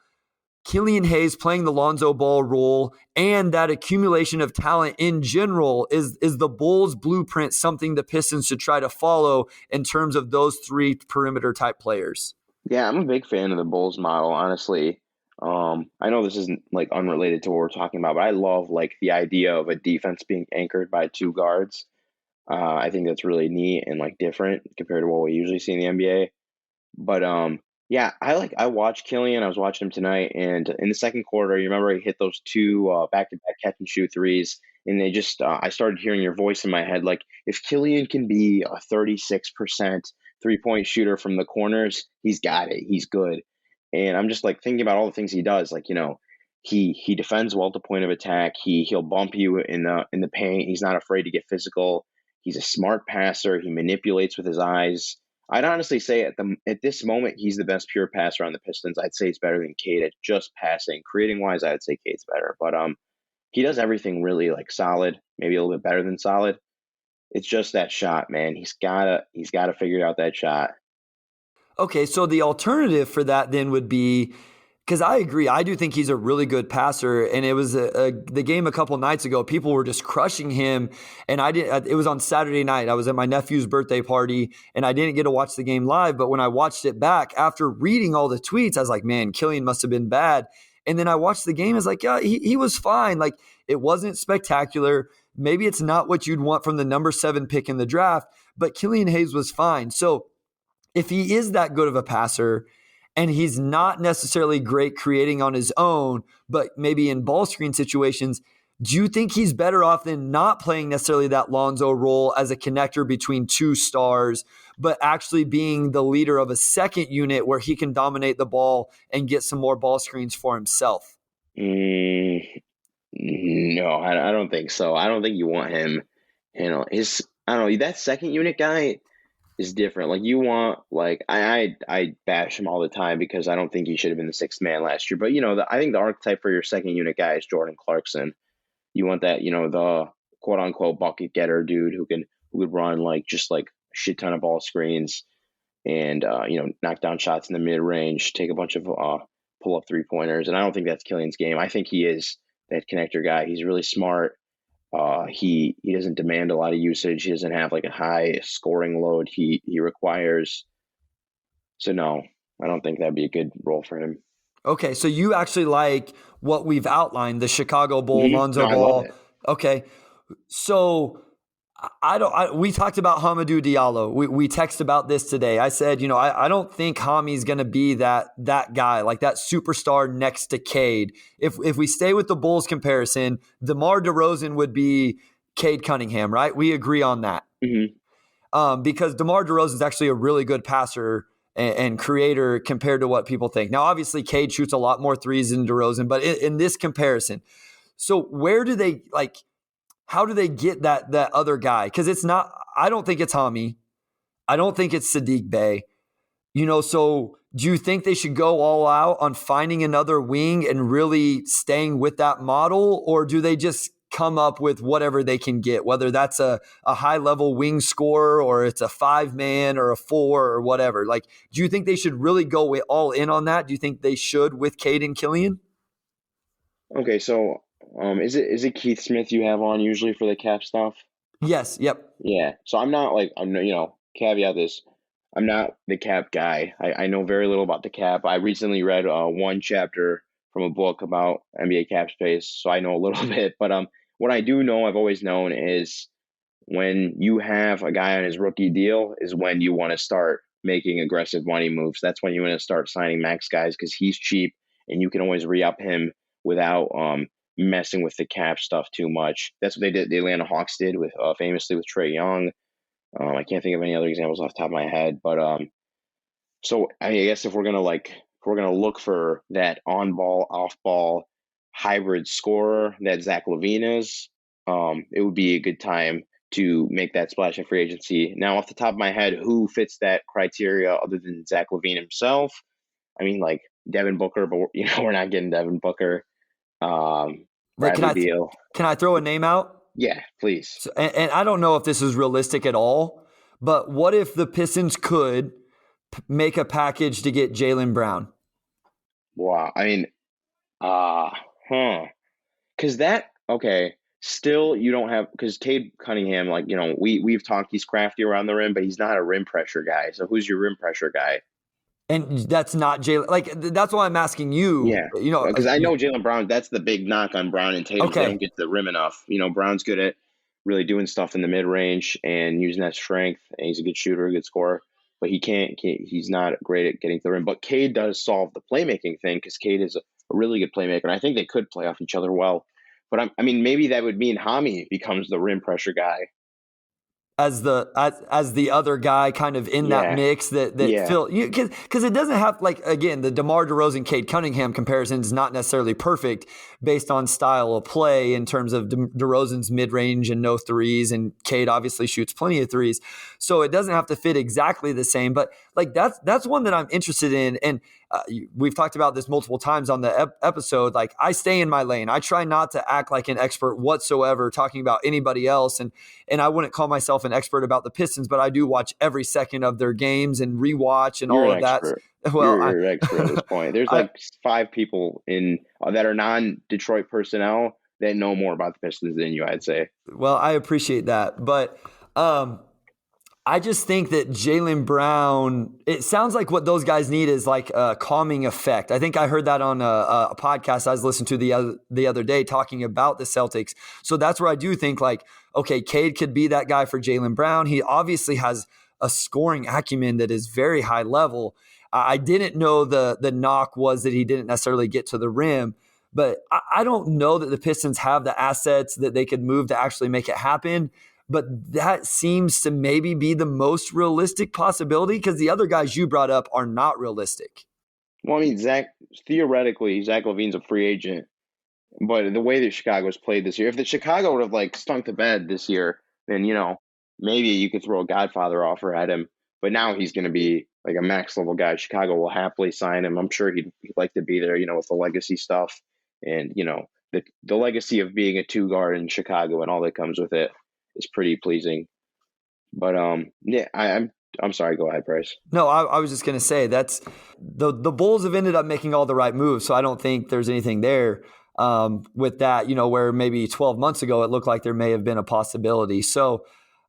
Killian Hayes playing the Lonzo Ball role and that accumulation of talent in general? Is the Bulls blueprint something the Pistons should try to follow in terms of those three perimeter type players? Yeah, I'm a big fan of the Bulls model, honestly. I know this isn't like unrelated to what we're talking about, but I love like the idea of a defense being anchored by two guards. I think that's really neat and like different compared to what we usually see in the NBA. But yeah, I watched Killian. I was watching him tonight, and in the second quarter, you remember he hit those two back-to-back catch and shoot threes, and they just I started hearing your voice in my head, like if Killian can be a 36% three-point shooter from the corners, he's got it. He's good. And I'm just like thinking about all the things he does. Like, he defends well at the point of attack. He'll bump you in the paint. He's not afraid to get physical. He's a smart passer. He manipulates with his eyes. I'd honestly say at this moment he's the best pure passer on the Pistons. I'd say he's better than Cade at just passing. Creating wise, I'd say Cade's better. But he does everything really like solid, maybe a little bit better than solid. It's just that shot, man. He's gotta figure out that shot. Okay, so the alternative for that then would be, because I agree, I do think he's a really good passer, and it was the game a couple nights ago. People were just crushing him, and it was on Saturday night. I was at my nephew's birthday party, and I didn't get to watch the game live. But when I watched it back after reading all the tweets, I was like, man, Killian must have been bad. And then I watched the game. I was like, yeah, he was fine. Like, it wasn't spectacular. Maybe it's not what you'd want from the number 7 pick in the draft, but Killian Hayes was fine. So if he is that good of a passer and he's not necessarily great creating on his own, but maybe in ball screen situations, do you think he's better off than not playing necessarily that Lonzo role as a connector between two stars, but actually being the leader of a second unit where he can dominate the ball and get some more ball screens for himself? No, I don't think so. I don't think you want him. I don't know, that second unit guy is different. Like I bash him all the time because I don't think he should have been the sixth man last year. But I think the archetype for your second unit guy is Jordan Clarkson. You want that, the quote unquote bucket getter dude who would run just like a shit ton of ball screens and knock down shots in the mid range, take a bunch of pull up 3-pointers. And I don't think that's Killian's game. I think he is that connector guy. He's really smart. He doesn't demand a lot of usage. He doesn't have like a high scoring load he requires. So no, I don't think that'd be a good role for him. Okay, so you actually like what we've outlined, the Chicago Bull, Lonzo No, I love Ball. it. Okay, so we talked about Hamidou Diallo. We texted about this today. I said, I don't think Hami's going to be that guy, like that superstar next to Cade. If we stay with the Bulls comparison, DeMar DeRozan would be Cade Cunningham, right? We agree on that. Mm-hmm. Because DeMar DeRozan is actually a really good passer and creator compared to what people think. Now, obviously, Cade shoots a lot more threes than DeRozan, but in this comparison, so where do they how do they get that other guy? Because I don't think it's Hami. I don't think it's Sadiq Bey. So do you think they should go all out on finding another wing and really staying with that model? Or do they just come up with whatever they can get, whether that's a high-level wing scorer or it's a 5-man or a 4 or whatever? Like, do you think they should really go all in on that? Do you think they should with Cade and Killian? Okay, so is it Keith Smith you have on usually for the cap stuff? Yes. Yep. Yeah. So caveat this. I'm not the cap guy. I know very little about the cap. I recently read one chapter from a book about NBA cap space, so I know a little bit. But what I do know, I've always known, is when you have a guy on his rookie deal is when you want to start making aggressive money moves. That's when you want to start signing max guys because he's cheap and you can always re-up him without messing with the cap stuff too much. That's what they did. The Atlanta Hawks did with famously with Trae Young. I can't think of any other examples off the top of my head, but so I guess if we're gonna look for that on-ball, off-ball hybrid scorer that Zach LaVine is, it would be a good time to make that splash in free agency. Now, off the top of my head, who fits that criteria other than Zach LaVine himself? I mean, like Devin Booker, but we're not getting Devin Booker. Bradley Beal. Can I throw a name out? Yeah, please. So, and I don't know if this is realistic at all, but what if the Pistons could make a package to get Jaylen Brown? Wow. I mean, because still you don't have, because Cade Cunningham, like, we've talked, he's crafty around the rim, but he's not a rim pressure guy. So who's your rim pressure guy? And that's not Jaylen. Like, that's why I'm asking you. Yeah. Because I know Jaylen Brown, that's the big knock on Brown and Tatum. Okay. They don't get to the rim enough. Brown's good at really doing stuff in the mid range and using that strength. And he's a good shooter, a good scorer. But he's not great at getting to the rim. But Cade does solve the playmaking thing because Cade is a really good playmaker. And I think they could play off each other well. But maybe that would mean Hami becomes the rim pressure guy. As the other guy kind of in that mix that Phil, because it doesn't have, like, again, the DeMar DeRozan Cade Cunningham comparison is not necessarily perfect based on style of play in terms of DeRozan's mid-range and no threes, and Cade obviously shoots plenty of threes, so it doesn't have to fit exactly the same. But like that's one that I'm interested in, and we've talked about this multiple times on the episode. Like, I stay in my lane. I try not to act like an expert whatsoever talking about anybody else, and I wouldn't call myself an expert about the Pistons, but I do watch every second of their games and rewatch and all of that. Well, you're an expert at this point. There's like 5 people in that are non-Detroit personnel that know more about the Pistons than you, I'd say. Well, I appreciate that, but I just think that Jaylen Brown, it sounds like what those guys need is like a calming effect. I think I heard that on a podcast I was listening to the other day talking about the Celtics. So that's where I do think, like, okay, Cade could be that guy for Jaylen Brown. He obviously has a scoring acumen that is very high level. I didn't know the knock was that he didn't necessarily get to the rim, but I don't know that the Pistons have the assets that they could move to actually make it happen. But that seems to maybe be the most realistic possibility because the other guys you brought up are not realistic. Well, I mean, theoretically, Zach LaVine's a free agent, but the way that Chicago's played this year, if the Chicago would have like stunk the bed this year, then, maybe you could throw a Godfather offer at him. But now he's going to be like a max level guy. Chicago will happily sign him. I'm sure he'd like to be there, with the legacy stuff and, the legacy of being a 2 guard in Chicago and all that comes with it is pretty pleasing. But I'm sorry. Go ahead, Bryce. No, I was just going to say that's the Bulls have ended up making all the right moves. So I don't think there's anything there with that, where maybe 12 months ago it looked like there may have been a possibility. So,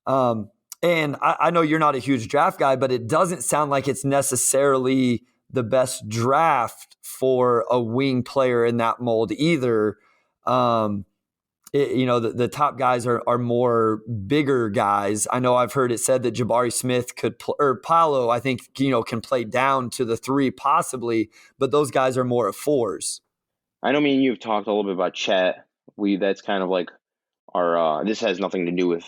and I know you're not a huge draft guy, but it doesn't sound like it's necessarily the best draft for a wing player in that mold either. The top guys are more bigger guys. I know I've heard it said that Jabari Smith or Paolo, I think, can play down to the 3 possibly, but those guys are more at 4s. I know me and you've talked a little bit about Chet. That's kind of like our, this has nothing to do with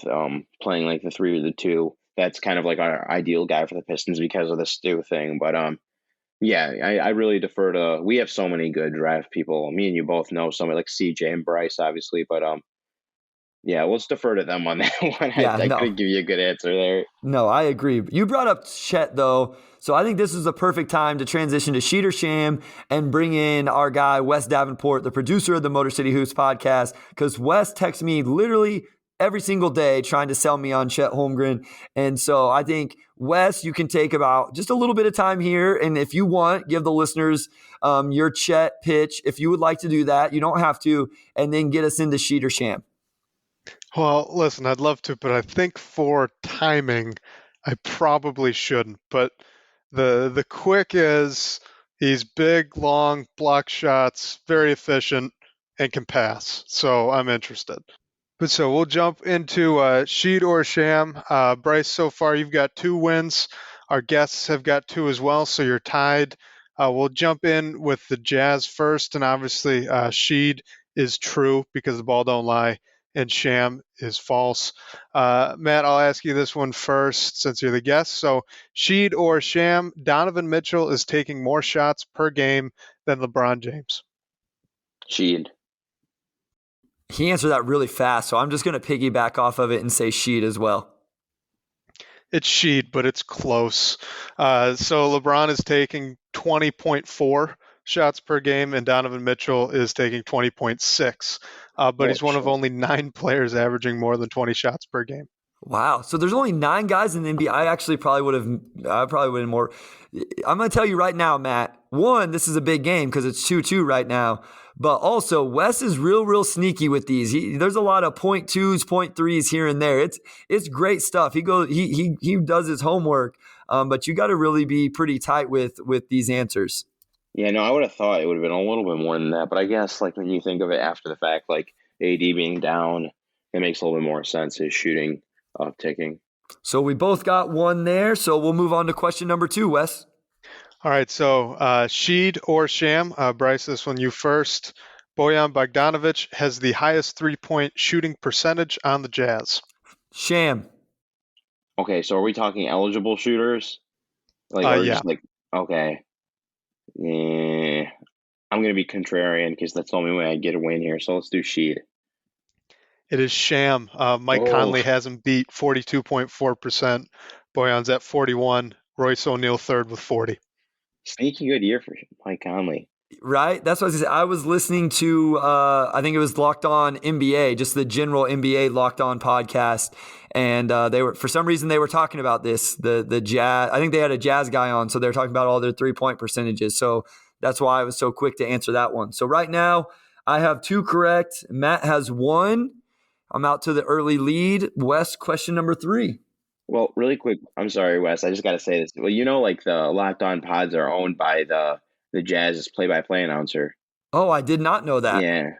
playing like the 3 or the 2. That's kind of like our ideal guy for the Pistons because of the Stu thing. But I really defer to, we have so many good draft people. Me and you both know somebody like CJ and Bryce, obviously, but let's defer to them on that one. I couldn't give you a good answer there. No, I agree. You brought up Chet though, so I think this is the perfect time to transition to Sheet or Sham and bring in our guy Wes Davenport, the producer of the Motor City Hoops podcast, because Wes texts me literally every single day trying to sell me on Chet Holmgren. And so I think, Wes, you can take about just a little bit of time here. And if you want, give the listeners your Chet pitch. If you would like to do that, you don't have to. And then get us into Sheet or Sham. Well, listen, I'd love to, but I think for timing, I probably shouldn't. But the quick is, He's big, long, block shots, very efficient, and can pass. So I'm interested. But so we'll jump into Sheed or Sham. Bryce, so far you've got 2 wins. Our guests have got 2 as well, so you're tied. We'll jump in with the Jazz first, and obviously Sheed is true because the ball don't lie, and Sham is false. Matt, I'll ask you this one first since you're the guest. So Sheed or Sham, Donovan Mitchell is taking more shots per game than LeBron James. Sheed. He answered that really fast, so I'm just going to piggyback off of it and say Sheed as well. It's Sheed, but it's close. So LeBron is taking 20.4 shots per game, and Donovan Mitchell is taking 20.6. But he's one of only 9 players averaging more than 20 shots per game. Wow. So there's only 9 guys in the NBA. I probably would have more. I'm going to tell you right now, Matt. 1, this is a big game because it's 2-2 right now. But also, Wes is real sneaky with these. There's a lot of 0.2s, 0.3s here and there. It's great stuff. He does his homework, but you got to really be pretty tight with these answers. Yeah, no, I would have thought it would have been a little bit more than that. But I guess like when you think of it after the fact, like AD being down, it makes a little bit more sense. His shooting upticking. So we both got 1 there. So we'll move on to question number 2, Wes. All right, so Sheed or Sham, Bryce, this one you first. Bojan Bogdanovic has the highest 3-point shooting percentage on the Jazz. Sham. Okay, so are we talking eligible shooters? Like, yeah. Just like, okay. Yeah, I'm going to be contrarian because that's the only way I get a win here. So let's do Sheed. It is Sham. Mike Conley has him beat 42.4%. Bojan's at 41. Royce O'Neal third with 40. Sneaky good year for Mike Conley. Right? That's what I was going to say. I was listening to, I think it was Locked On NBA, just the general NBA Locked On podcast. And they were, for some reason, they were talking about this, the Jazz. I think they had a Jazz guy on, so they were talking about all their 3-point percentages. So that's why I was so quick to answer that one. So right now, I have 2 correct. Matt has 1. I'm out to the early lead. Wes, question number 3. Well, really quick, I'm sorry, Wes. I just got to say this. Well, like the Locked On pods are owned by the Jazz's play-by-play announcer. Oh, I did not know that. Yeah.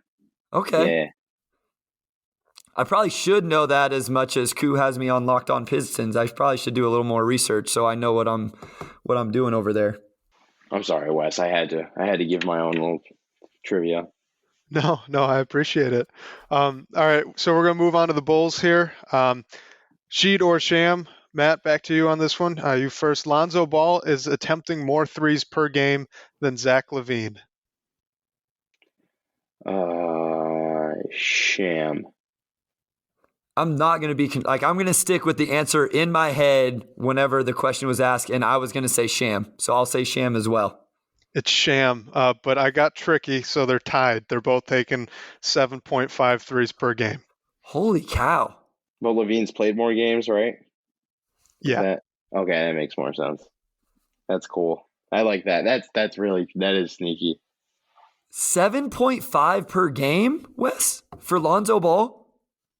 Okay. Yeah. I probably should know that as much as Koo has me on Locked On Pistons. I probably should do a little more research so I know what I'm doing over there. I'm sorry, Wes. I had to give my own little trivia. No, I appreciate it. All right, so we're going to move on to the Bulls here. Sheed or Sham, Matt, back to you on this one. You first. Lonzo Ball is attempting more threes per game than Zach LaVine. Sham. I'm not going to be I'm going to stick with the answer in my head whenever the question was asked, and I was going to say Sham. So I'll say Sham as well. It's Sham, but I got tricky, so they're tied. They're both taking 7.5 threes per game. Holy cow. But Levine's played more games, right? Yeah. Okay, that makes more sense. That's cool. I like that. That is sneaky. 7.5 per game, Wes, for Lonzo Ball?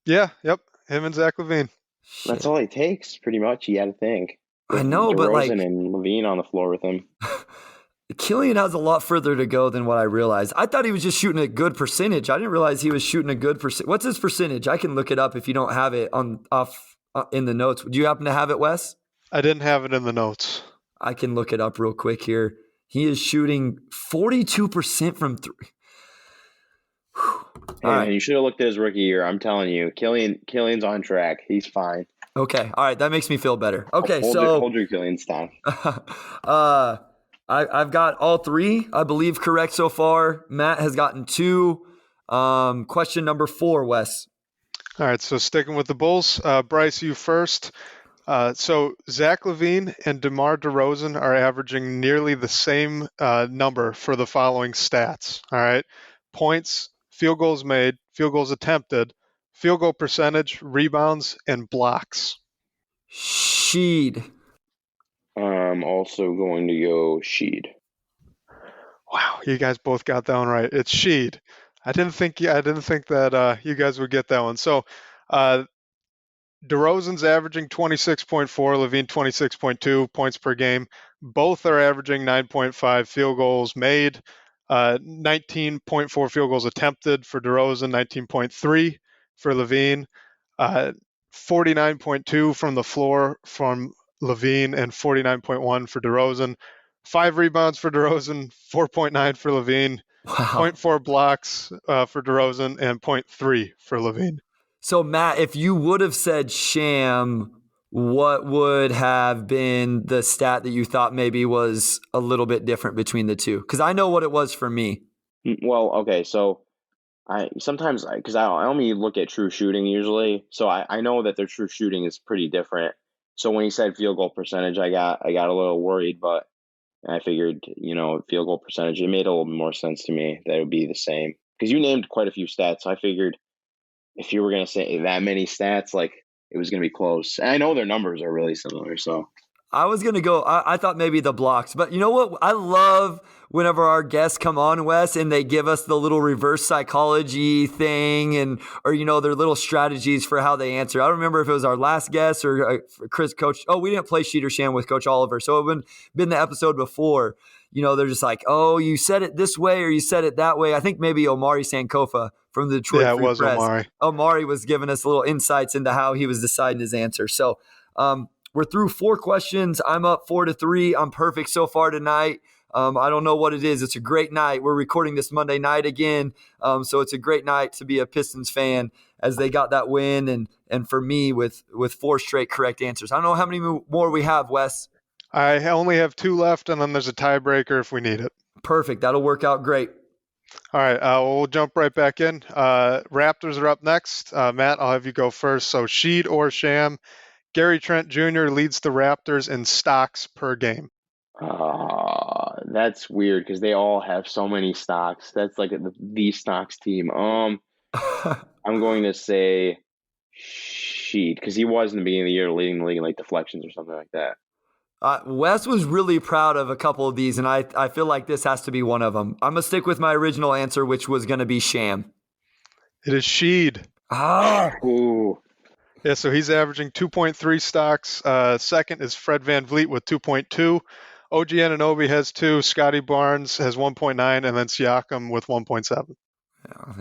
Yeah, yep. Him and Zach LaVine. Shit. That's all it takes, pretty much. You got to think. I know, but like DeRozan and Levine on the floor with him. Killian has a lot further to go than what I realized. I thought he was just shooting a good percentage. I didn't realize he was shooting a good percent. What's his percentage? I can look it up if you don't have it in the notes. Do you happen to have it, Wes? I didn't have it in the notes. I can look it up real quick here. He is shooting 42% from 3. All right. You should have looked at his rookie year. I'm telling you, Killian's on track. He's fine. Okay. All right. That makes me feel better. Okay. Hold your Killian stock. I've got all 3, I believe, correct so far. Matt has gotten 2. Question number 4, Wes. All right, so sticking with the Bulls, Bryce, you first. So Zach LaVine and DeMar DeRozan are averaging nearly the same number for the following stats. All right, points, field goals made, field goals attempted, field goal percentage, rebounds, and blocks. Sheed. I'm also going to go Sheed. Wow, you guys both got that one right. It's Sheed. I didn't think that you guys would get that one. So, DeRozan's averaging 26.4, LaVine 26.2 points per game. Both are averaging 9.5 field goals made, 19.4 field goals attempted for DeRozan, 19.3 for LaVine, 49.2 from the floor from LaVine, and 49.1 for DeRozan. 5 rebounds for DeRozan, 4.9 for LaVine, Wow. 0.4 blocks for DeRozan, and 0.3 for LaVine. So, Matt, if you would have said Sham, what would have been the stat that you thought maybe was a little bit different between the two? Because I know what it was for me. Well, okay, so I sometimes because I only look at true shooting usually, so I know that their true shooting is pretty different. So when he said field goal percentage, I got a little worried, but I figured field goal percentage, it made a little more sense to me that it would be the same because you named quite a few stats. So I figured if you were gonna say that many stats, like it was gonna be close. And I know their numbers are really similar, so. I was going to go, I thought maybe the blocks, but you know what? I love whenever our guests come on, Wes, and they give us the little reverse psychology thing or their little strategies for how they answer. I don't remember if it was our last guest or Coach. Oh, we didn't play Sheet or Sham with Coach Oliver. So it would been the episode before, they're just like, oh, you said it this way or you said it that way. I think maybe Omari Sankofa from the Detroit Free was Press. Omari. Omari was giving us little insights into how he was deciding his answer. So, we're through 4 questions. I'm up 4-3. I'm perfect so far tonight. I don't know what it is. It's a great night. We're recording this Monday night again. So it's a great night to be a Pistons fan as they got that win. And for me with 4 straight correct answers. I don't know how many more we have, Wes. I only have 2 left, and then there's a tiebreaker if we need it. Perfect. That'll work out great. All right. We'll jump right back in. Raptors are up next. Matt, I'll have you go first. So Sheed or Sham. Gary Trent Jr. leads the Raptors in stocks per game. That's weird because they all have so many stocks. That's like the stocks team. I'm going to say Sheed because he was in the beginning of the year leading the league in like deflections or something like that. Wes was really proud of a couple of these, and I feel like this has to be one of them. I'm going to stick with my original answer, which was going to be Sham. It is Sheed. Ooh. Yeah, so he's averaging 2.3 stocks. Second is Fred VanVleet with 2.2. OG Anunoby has 2. Scotty Barnes has 1.9, and then Siakam with 1.7.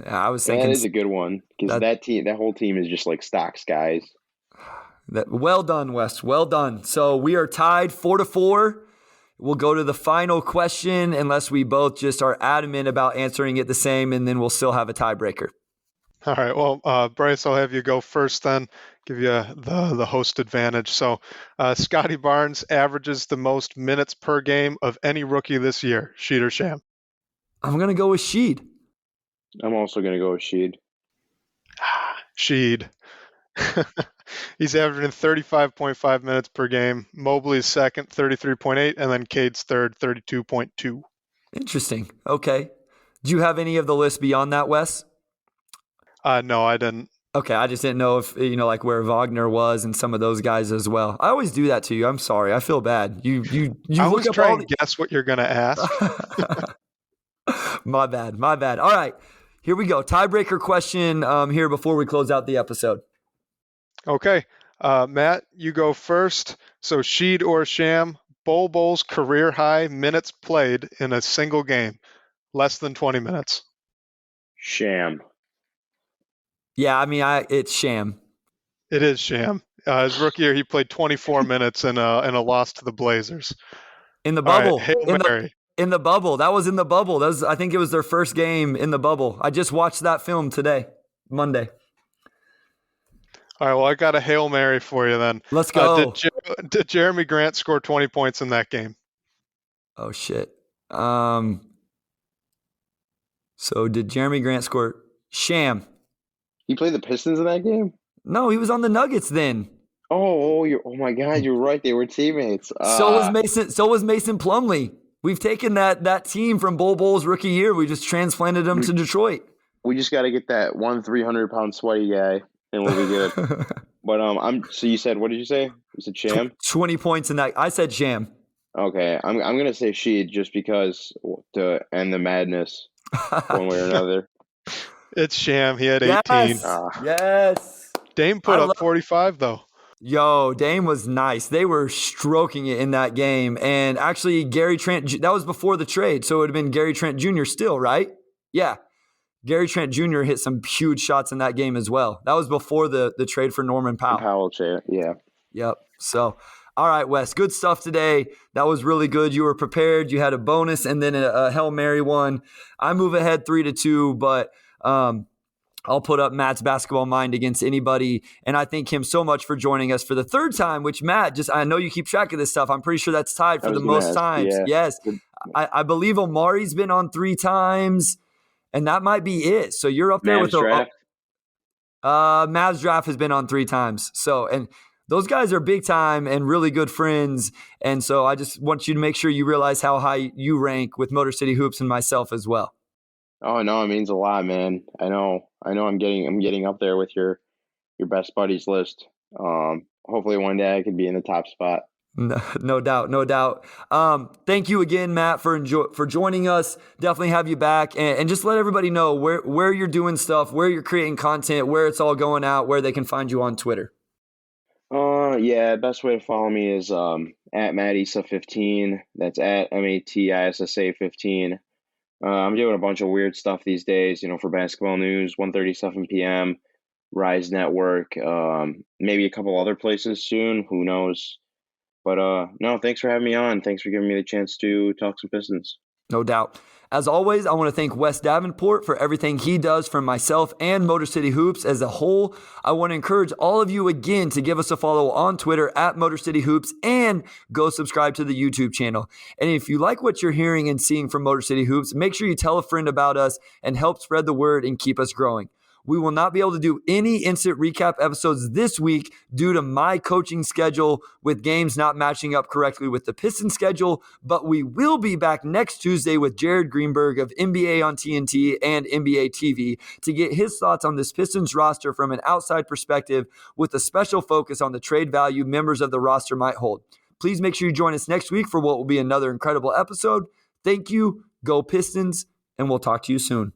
Yeah, I was thinking that is a good one because that whole team is just like stocks guys. Well done, Wes. Well done. So we are tied 4-4. We'll go to the final question unless we both just are adamant about answering it the same, and then we'll still have a tiebreaker. All right. Well, Bryce, I'll have you go first then. Give you the host advantage. So Scotty Barnes averages the most minutes per game of any rookie this year. Sheed or Sham? I'm going to go with Sheed. I'm also going to go with Sheed. Sheed. He's averaging 35.5 minutes per game. Mobley's second, 33.8, and then Cade's third, 32.2. Interesting. Okay. Do you have any of the list beyond that, Wes? No, I didn't. Okay, I just didn't know if, like where Wagner was and some of those guys as well. I always do that to you. I'm sorry. I feel bad. You I look was up trying to guess what you're going to ask. My bad. All right, here we go. Tiebreaker question here before we close out the episode. Okay, Matt, you go first. So Sheed or Sham, Bol Bol's career high minutes played in a single game, less than 20 minutes. Sham. Yeah, I mean, it's Sham. It is Sham. His rookie year, he played 24 minutes in a loss to the Blazers. In the bubble. Right, Hail Mary. In the bubble. That was in the bubble. I think it was their first game in the bubble. I just watched that film today, Monday. All right, well, I got a Hail Mary for you then. Let's go. Did Jeremy Grant score 20 points in that game? Oh, shit. So did Jeremy Grant score? Sham. He played the Pistons in that game? No, he was on the Nuggets then. Oh my God, you're right. They were teammates. So was Mason Plumlee. We've taken that team from Bol Bol's rookie year. We just transplanted them to Detroit. We just got to get that 300-pound sweaty guy, and we'll be good. But so you said, what did you say? You said Sham? 20 points in that. I said Sham. Okay, I'm gonna say Sheed just because to end the madness one way or another. It's Sham. He had 18. Yes. Dame put up 45 though. Yo, Dame was nice. They were stroking it in that game. And actually, Gary Trent, that was before the trade. So it would have been Gary Trent Jr. still, right? Yeah. Gary Trent Jr. hit some huge shots in that game as well. That was before the trade for Norman Powell. Powell chair, yeah. Yep. So, all right, Wes, good stuff today. That was really good. You were prepared. You had a bonus and then a Hail Mary one. I move ahead 3-2, but I'll put up Matt's basketball mind against anybody. And I thank him so much for joining us for the third time, which Matt, I know you keep track of this stuff. I'm pretty sure that's tied for the most times. Yeah. Yes. I believe Omari's been on 3 times, and that might be it. So you're up there Mavs with draft. Mavs draft has been on 3 times. So, and those guys are big time and really good friends. And so I just want you to make sure you realize how high you rank with Motor City Hoops and myself as well. Oh no, it means a lot, man. I know I'm getting up there with your best buddies list. Hopefully one day I could be in the top spot. No doubt. Thank you again, Matt, for joining us. Definitely have you back, and just let everybody know where you're doing stuff, where you're creating content, where it's all going out, where they can find you on Twitter. Yeah, best way to follow me is at Mat Issa 15. That's at MATISSA 15. I'm doing a bunch of weird stuff these days, for basketball news, 1:37 p.m., Rise Network, maybe a couple other places soon, who knows. But no, thanks for having me on. Thanks for giving me the chance to talk some Pistons. No doubt. As always, I want to thank Wes Davenport for everything he does for myself and Motor City Hoops as a whole. I want to encourage all of you again to give us a follow on Twitter at Motor City Hoops and go subscribe to the YouTube channel. And if you like what you're hearing and seeing from Motor City Hoops, make sure you tell a friend about us and help spread the word and keep us growing. We will not be able to do any instant recap episodes this week due to my coaching schedule with games not matching up correctly with the Pistons schedule, but we will be back next Tuesday with Jared Greenberg of NBA on TNT and NBA TV to get his thoughts on this Pistons roster from an outside perspective with a special focus on the trade value members of the roster might hold. Please make sure you join us next week for what will be another incredible episode. Thank you, go Pistons, and we'll talk to you soon.